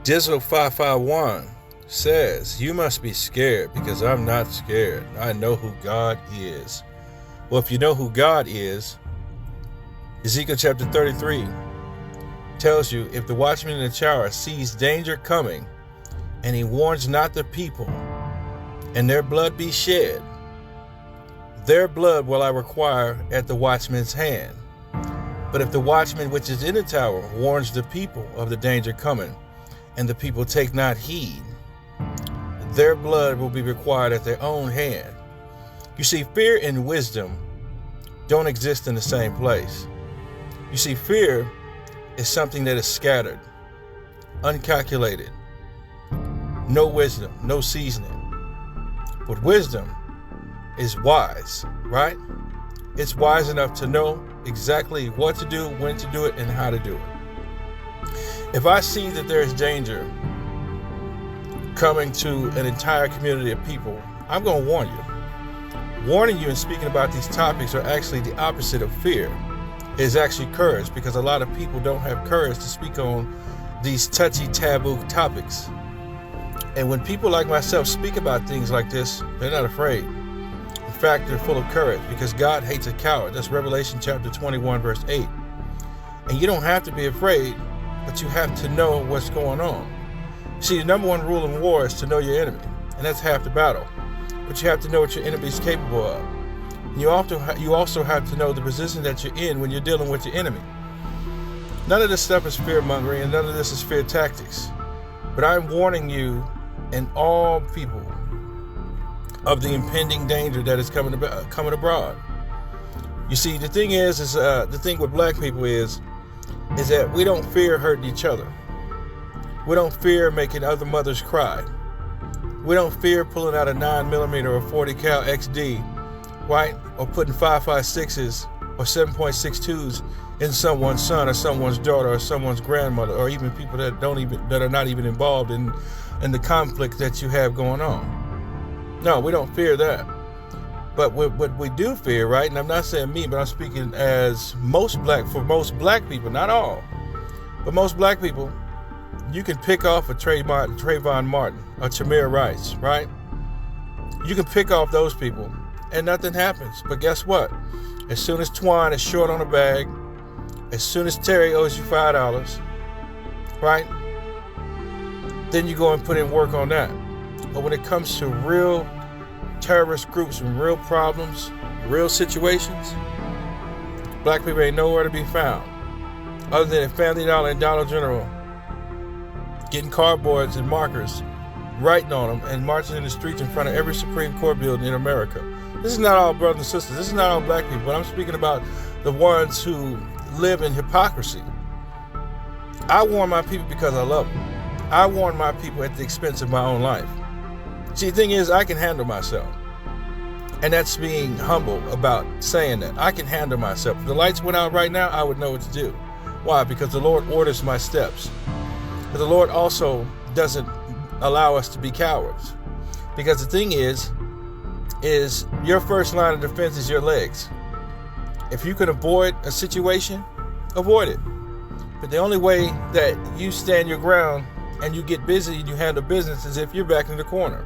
Dizzle 551 says, you must be scared because I'm not scared. I know who God is. Well, if you know who God is, Ezekiel chapter 33 tells you, if the watchman in the tower sees danger coming and he warns not the people, and their blood be shed, their blood will I require at the watchman's hand. But if the watchman which is in the tower warns the people of the danger coming, and the people take not heed, their blood will be required at their own hand. You see, fear and wisdom don't exist in the same place. You see, fear is something that is scattered, uncalculated, no wisdom, no seasoning. But wisdom is wise, right? It's wise enough to know exactly what to do, when to do it, and how to do it. If I see that there is danger coming to an entire community of people, I'm going to warn you. Warning you and speaking about these topics are actually the opposite of fear. It is actually courage, because a lot of people don't have courage to speak on these touchy, taboo topics. And when people like myself speak about things like this, they're not afraid. In fact, they're full of courage, because God hates a coward. That's Revelation chapter 21, verse 8. And you don't have to be afraid, but you have to know what's going on. See, the number one rule in war is to know your enemy, and that's half the battle. But you have to know what your enemy is capable of. And you also have to know the position that you're in when you're dealing with your enemy. None of this stuff is fear-mongering, and none of this is fear tactics. But I'm warning you and all people of the impending danger that is coming abroad. You see, the thing is the thing with black people is that we don't fear hurting each other. We don't fear making other mothers cry. We don't fear pulling out a 9mm or 40 cal XD, right? Or putting 5.56s or 7.62s in someone's son or someone's daughter or someone's grandmother, or even people that are not even involved in the conflict that you have going on. No, we don't fear that. But what we do fear, right? And I'm not saying me, but I'm speaking as most black people, not all, but most black people. You can pick off a Trayvon Martin, or Tamir Rice, right? You can pick off those people, and nothing happens. But guess what? As soon as Twan is short on a bag, as soon as Terry owes you $5, right? Then you go and put in work on that. But when it comes to real terrorist groups and real problems, real situations, black people ain't nowhere to be found, other than at Family Dollar and Dollar General, getting cardboards and markers, writing on them, and marching in the streets in front of every Supreme Court building in America. This is not all brothers and sisters. This is not all black people. But I'm speaking about the ones who live in hypocrisy. I warn my people because I love them. I warn my people at the expense of my own life. See, the thing is, I can handle myself. And that's being humble about saying that. I can handle myself. If the lights went out right now, I would know what to do. Why? Because the Lord orders my steps. But the Lord also doesn't allow us to be cowards. Because the thing is your first line of defense is your legs. If you can avoid a situation, avoid it. But the only way that you stand your ground and you get busy and you handle business is if you're back in the corner.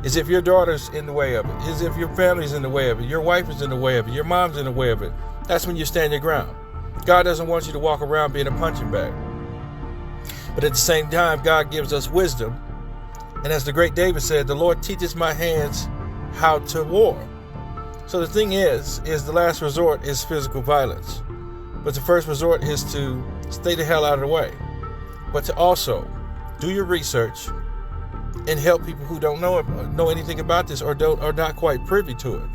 Is if your daughter's in the way of it. Is if your family's in the way of it. Your wife is in the way of it. Your mom's in the way of it. That's when you stand your ground. God doesn't want you to walk around being a punching bag. But at the same time, God gives us wisdom. And as the great David said, the Lord teaches my hands how to war. So the thing is the last resort is physical violence. But the first resort is to stay the hell out of the way. But to also do your research and help people who don't know anything about this or are not quite privy to it.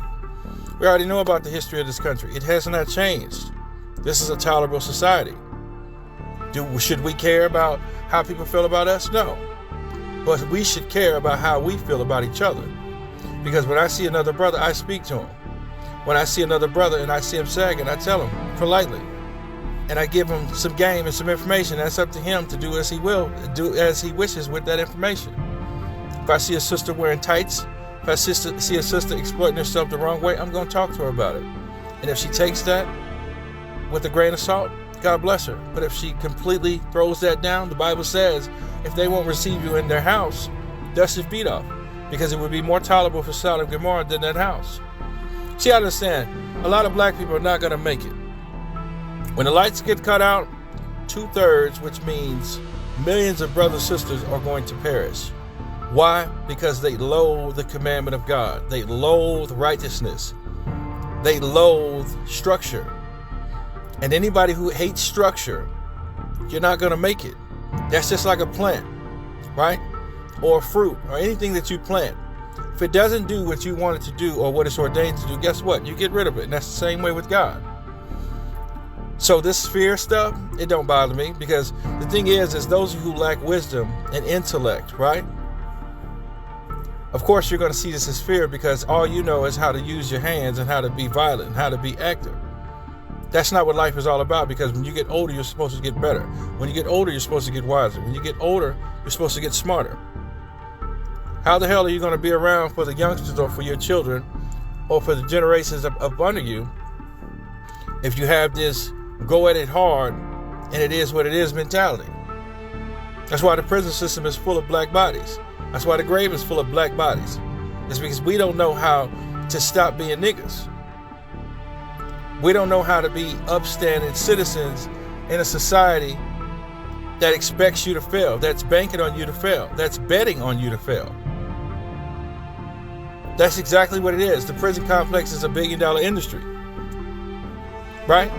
We already know about the history of this country. It has not changed. This is a tolerable society. Should we care about how people feel about us? No. But we should care about how we feel about each other. Because when I see another brother, I speak to him. When I see another brother and I see him sagging, I tell him politely. And I give him some game and some information. That's up to him to do as he wishes with that information. If I see a sister wearing tights, if I see a sister exploiting herself the wrong way, I'm going to talk to her about it. And if she takes that with a grain of salt, God bless her. But if she completely throws that down, the Bible says if they won't receive you in their house, dust your feet off, because it would be more tolerable for Sodom and Gomorrah than that house. See, I understand. A lot of black people are not going to make it. When the lights get cut out, 2/3, which means millions of brothers and sisters, are going to perish. Why? Because they loathe the commandment of God. They loathe righteousness. They loathe structure. And anybody who hates structure, you're not going to make it. That's just like a plant, right? Or a fruit, or anything that you plant. If it doesn't do what you want it to do or what it's ordained to do, guess what? You get rid of it. And that's the same way with God. So this fear stuff, it don't bother me, because the thing is those who lack wisdom and intellect, right? Of course, you're going to see this as fear, because all you know is how to use your hands and how to be violent and how to be active. That's not what life is all about, because when you get older, you're supposed to get better. When you get older, you're supposed to get wiser. When you get older, you're supposed to get smarter. How the hell are you going to be around for the youngsters or for your children or for the generations up under you if you have this go at it hard and it is what it is mentality? That's why the prison system is full of black bodies. That's why the grave is full of black bodies. It's because we don't know how to stop being niggas. We don't know how to be upstanding citizens in a society that expects you to fail, that's banking on you to fail, that's betting on you to fail. That's exactly what it is. The prison complex is a $1 billion industry, right?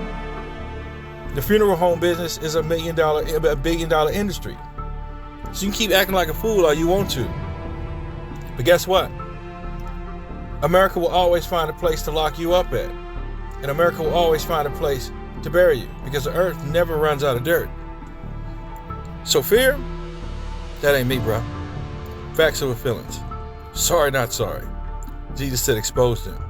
The funeral home business is a $1 billion industry. So you can keep acting like a fool all you want to. But guess what? America will always find a place to lock you up at. And America will always find a place to bury you, because the earth never runs out of dirt. So fear? That ain't me, bro. Facts over feelings. Sorry, not sorry. Jesus said expose them.